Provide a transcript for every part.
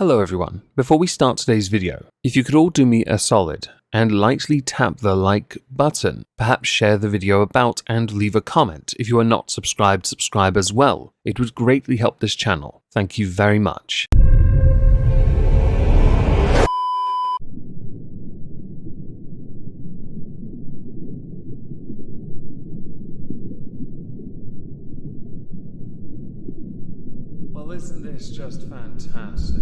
Hello everyone. Before we start today's video, if you could all do me a solid and lightly tap the like button, perhaps share the video about and leave a comment. If you are not subscribed, subscribe as well. It would greatly help this channel. Thank you very much. Well, isn't this just fantastic?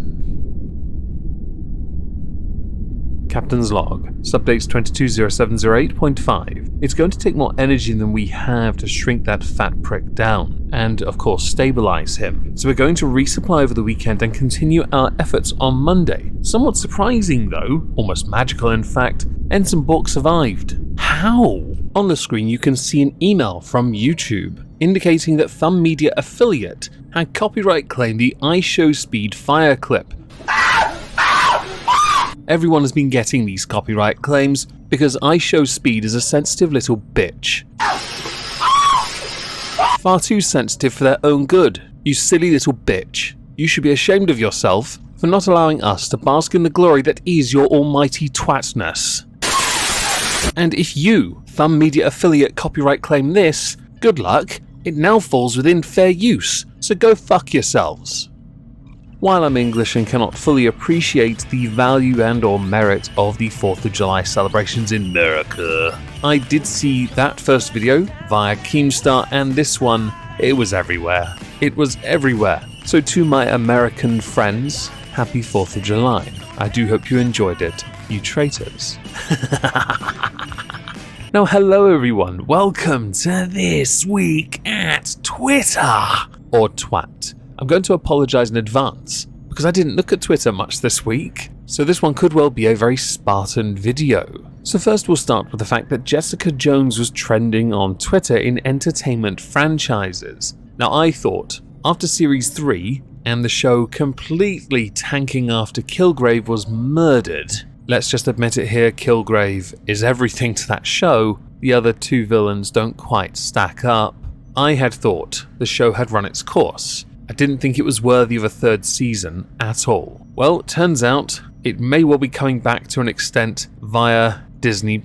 Captain's log, subdates 220708.5. It's going to take more energy than we have to shrink that fat prick down, and of course stabilize him. So we're going to resupply over the weekend and continue our efforts on Monday. Somewhat surprising though, almost magical in fact, Ensign Bork survived. How? On the screen you can see an email from YouTube indicating that Thumb Media affiliate had copyright claimed the iShowSpeed fire clip. Everyone has been getting these copyright claims because iShowSpeed is a sensitive little bitch. Far too sensitive for their own good, you silly little bitch. You should be ashamed of yourself for not allowing us to bask in the glory that is your almighty twatness. And if you, Thumb Media affiliate, copyright claim this, good luck, it now falls within fair use, so go fuck yourselves. While I'm English and cannot fully appreciate the value and or merit of the 4th of July celebrations in America, I did see that first video via Keemstar, and this one, it was everywhere. It was everywhere. So to my American friends, happy 4th of July. I do hope you enjoyed it, you traitors. Now hello everyone, welcome to This Week at Twitter, or twat. I'm going to apologise in advance, because I didn't look at Twitter much this week, so this one could well be a very Spartan video. So first we'll start with the fact that Jessica Jones was trending on Twitter in entertainment franchises. Now I thought, after Series 3, and the show completely tanking after Kilgrave was murdered, let's just admit it here, Kilgrave is everything to that show, the other two villains don't quite stack up. I had thought the show had run its course. I didn't think it was worthy of a third season at all. Well, it turns out it may well be coming back to an extent via Disney+,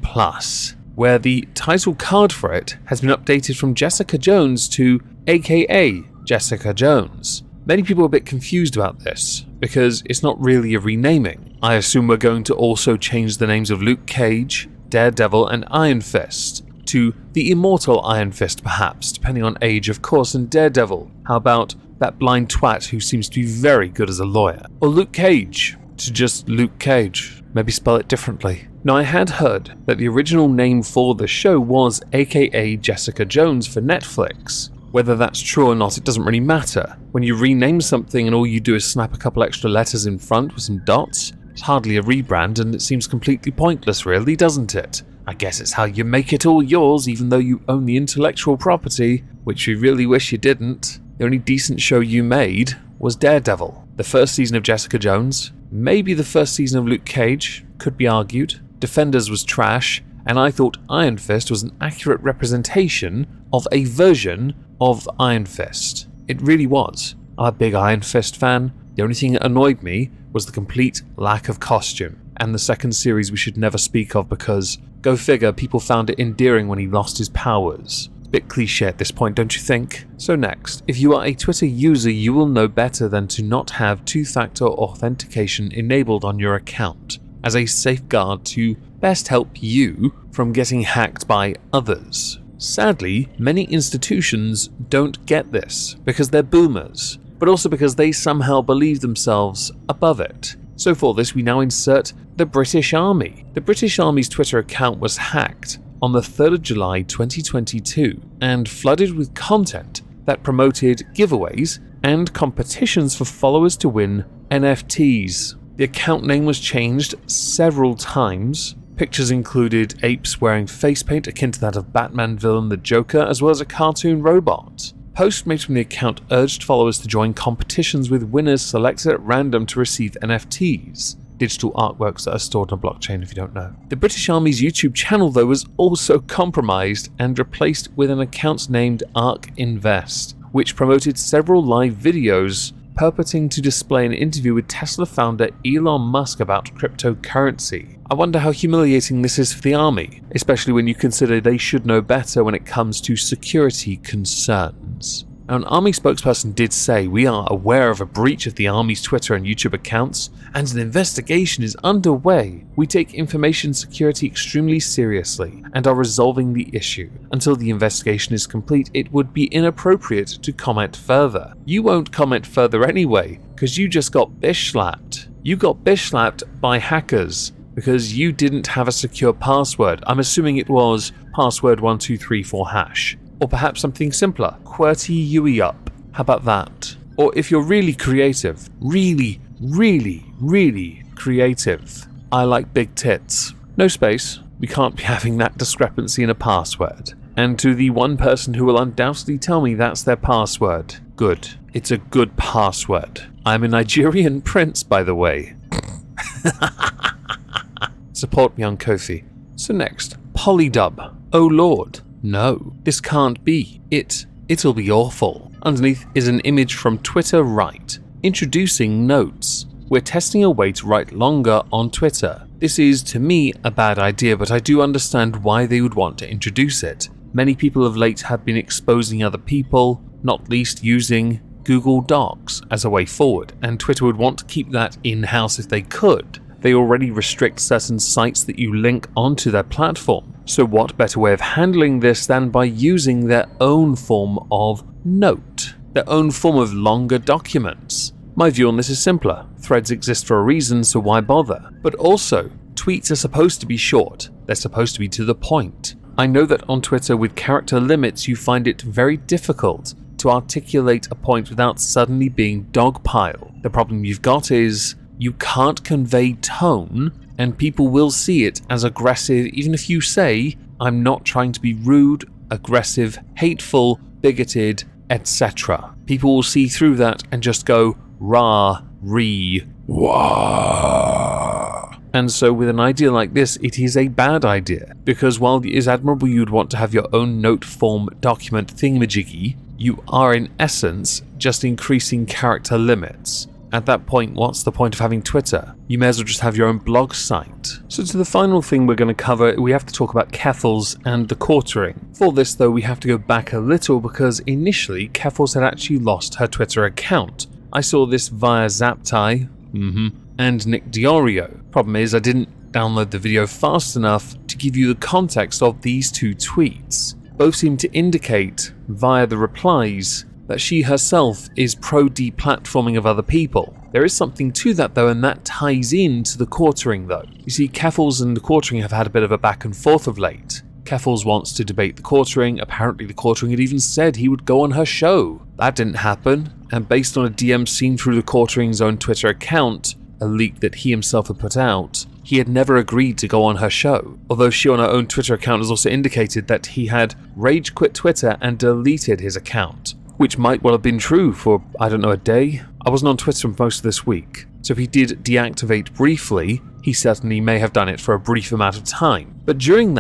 where the title card for it has been updated from Jessica Jones to AKA Jessica Jones. Many people are a bit confused about this, because it's not really a renaming. I assume we're going to also change the names of Luke Cage, Daredevil and Iron Fist to the immortal Iron Fist perhaps, depending on age of course, and Daredevil. How about that blind twat who seems to be very good as a lawyer? Or Luke Cage to just Luke Cage, maybe spell it differently. Now I had heard that the original name for the show was AKA Jessica Jones for Netflix. Whether that's true or not, it doesn't really matter. When you rename something and all you do is snap a couple extra letters in front with some dots, it's hardly a rebrand and it seems completely pointless really, doesn't it? I guess it's how you make it all yours even though you own the intellectual property, which you really wish you didn't. The only decent show you made was Daredevil. The first season of Jessica Jones, maybe the first season of Luke Cage, could be argued. Defenders was trash, and I thought Iron Fist was an accurate representation of a version of Iron Fist. It really was. I'm a big Iron Fist fan. The only thing that annoyed me was the complete lack of costume. And the second series we should never speak of because, go figure, people found it endearing when he lost his powers. Bit cliche at this point, don't you think? So next, if you are a Twitter user, you will know better than to not have two-factor authentication enabled on your account as a safeguard to best help you from getting hacked by others. Sadly, many institutions don't get this because they're boomers, but also because they somehow believe themselves above it. So for this, we now insert the British Army. The British Army's Twitter account was hacked on the 3rd of July 2022 and flooded with content that promoted giveaways and competitions for followers to win NFTs. The account name was changed several times. Pictures included apes wearing face paint akin to that of Batman villain the Joker, as well as a cartoon robot. Posts made from the account urged followers to join competitions with winners selected at random to receive NFTs. Digital artworks that are stored on a blockchain if you don't know. The British Army's YouTube channel though was also compromised and replaced with an account named Ark Invest, which promoted several live videos purporting to display an interview with Tesla founder Elon Musk about cryptocurrency. I wonder how humiliating this is for the army, especially when you consider they should know better when it comes to security concerns. Now, an army spokesperson did say, "We are aware of a breach of the army's Twitter and YouTube accounts, and an investigation is underway. We take information security extremely seriously and are resolving the issue. Until the investigation is complete, it would be inappropriate to comment further." You won't comment further anyway, because you just got bish slapped. You got bish slapped by hackers because you didn't have a secure password. I'm assuming it was password 1234 hash. Or perhaps something simpler, QWERTY UE up. How about that? Or if you're really creative, really creative, I like big tits. No space, we can't be having that discrepancy in a password. And to the one person who will undoubtedly tell me that's their password, good. It's a good password. I'm a Nigerian prince, by the way. Support me on Ko-fi. So next, Polydub. Oh lord. No, this can't be. It'll be awful. Underneath is an image from Twitter Write, introducing notes. We're testing a way to write longer on Twitter. This is, to me, a bad idea, but I do understand why they would want to introduce it. Many people of late have been exposing other people, not least using Google Docs as a way forward, and Twitter would want to keep that in-house if they could. They already restrict certain sites that you link onto their platform. So what better way of handling this than by using their own form of note, their own form of longer documents? My view on this is simpler. Threads exist for a reason, so why bother? But also, tweets are supposed to be short. They're supposed to be to the point. I know that on Twitter with character limits you find it very difficult to articulate a point without suddenly being dogpile. The problem you've got is you can't convey tone, and people will see it as aggressive even if you say, "I'm not trying to be rude, aggressive, hateful, bigoted, etc." People will see through that and just go, rah, ree, wah. And so with an idea like this, it is a bad idea, because while it is admirable you'd want to have your own note form document thingamajiggy, you are in essence just increasing character limits. At that point, what's the point of having Twitter? You may as well just have your own blog site. So to the final thing we're going to cover, we have to talk about Keffals and the quartering. For this though, we have to go back a little because initially Keffals had actually lost her Twitter account. I saw this via Zaptai, and Nick Diorio. Problem is I didn't download the video fast enough to give you the context of these two tweets. Both seem to indicate, via the replies, that she herself is pro-deplatforming of other people. There is something to that though, and that ties into the quartering though. You see, Keffals and the quartering have had a bit of a back and forth of late. Keffals wants to debate the quartering. Apparently the quartering had even said he would go on her show. That didn't happen, and based on a DM seen through the quartering's own Twitter account, a leak that he himself had put out, he had never agreed to go on her show. Although she on her own Twitter account has also indicated that he had rage quit Twitter and deleted his account. Which might well have been true for, I don't know, a day. I wasn't on Twitter for most of this week, so if he did deactivate briefly, he certainly may have done it for a brief amount of time. But during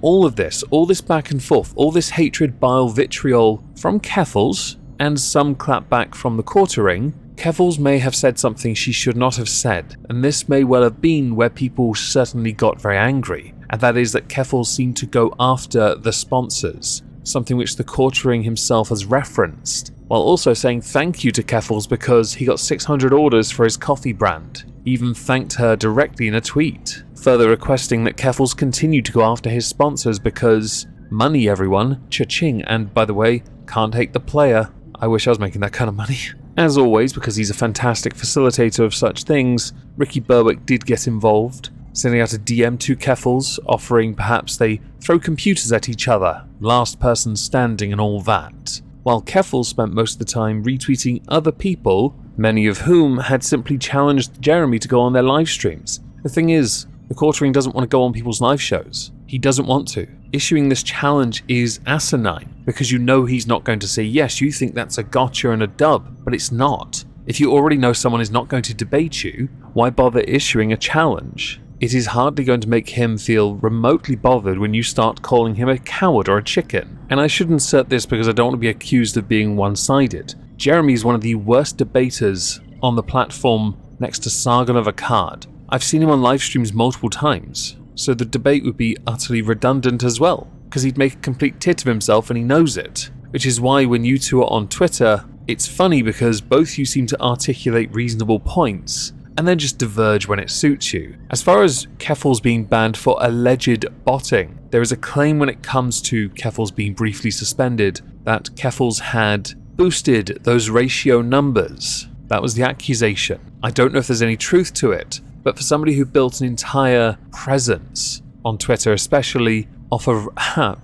all of this, all this back and forth, all this hatred, bile, vitriol from Keffals, and some clapback from the quartering, Keffals may have said something she should not have said, and this may well have been where people certainly got very angry, and that is that Keffals seemed to go after the sponsors. Something which the quartering himself has referenced, while also saying thank you to Keffals because he got 600 orders for his coffee brand. He even thanked her directly in a tweet, further requesting that Keffals continue to go after his sponsors because money, everyone, cha-ching, and by the way, can't hate the player. I wish I was making that kind of money. As always, because he's a fantastic facilitator of such things, Ricky Berwick did get involved, sending out a DM to Keffals, offering perhaps they throw computers at each other, last person standing and all that. While Keffals spent most of the time retweeting other people, many of whom had simply challenged Jeremy to go on their live streams. The thing is, the quartering doesn't want to go on people's live shows. He doesn't want to. Issuing this challenge is asinine, because you know he's not going to say yes, you think that's a gotcha and a dub, but it's not. If you already know someone is not going to debate you, why bother issuing a challenge? It is hardly going to make him feel remotely bothered when you start calling him a coward or a chicken. And I should insert this because I don't want to be accused of being one-sided. Jeremy's one of the worst debaters on the platform next to Sargon of Akkad. I've seen him on live streams multiple times, so the debate would be utterly redundant as well, because he'd make a complete tit of himself and he knows it. Which is why when you two are on Twitter, it's funny because both you seem to articulate reasonable points, and then just diverge when it suits you. As far as Keffals being banned for alleged botting, there is a claim when it comes to Keffals being briefly suspended that Keffals had boosted those ratio numbers. That was the accusation. I don't know if there's any truth to it, but for somebody who built an entire presence on Twitter, especially off of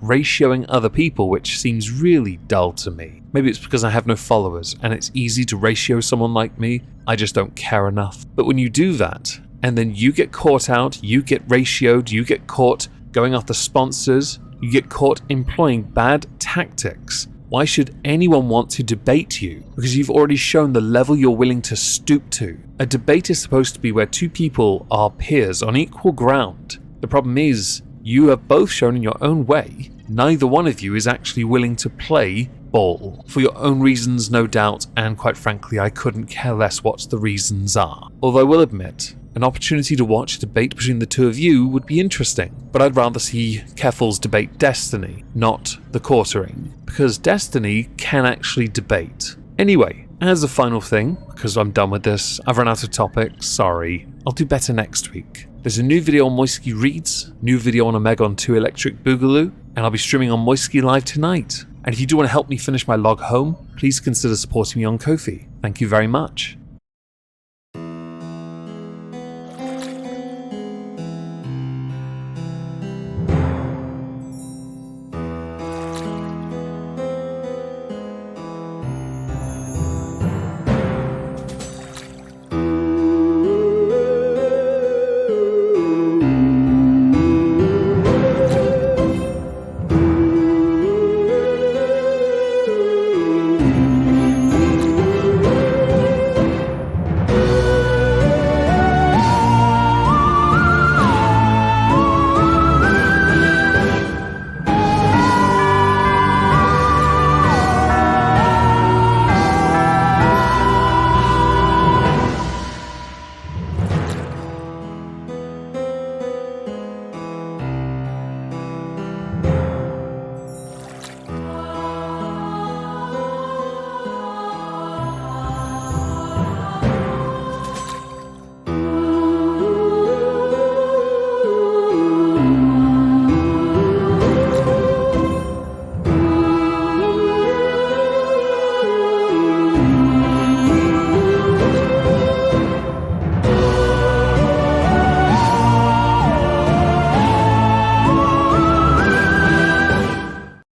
ratioing other people, which seems really dull to me. Maybe it's because I have no followers and it's easy to ratio someone like me. I just don't care enough. But when you do that, and then you get caught out, you get ratioed, you get caught going after sponsors, you get caught employing bad tactics, why should anyone want to debate you? Because you've already shown the level you're willing to stoop to. A debate is supposed to be where two people are peers on equal ground. The problem is, you have both shown in your own way, neither one of you is actually willing to play ball. For your own reasons, no doubt, and quite frankly, I couldn't care less what the reasons are. Although I will admit, an opportunity to watch a debate between the two of you would be interesting, but I'd rather see Keffals debate Destiny, not the Quartering, because Destiny can actually debate. Anyway, as a final thing, because I'm done with this, I've run out of topics, sorry, I'll do better next week. There's a new video on Moisky Reads, new video on Omegon 2 Electric Boogaloo, and I'll be streaming on Moisky Live tonight. And if you do want to help me finish my log home, please consider supporting me on Ko-fi. Thank you very much.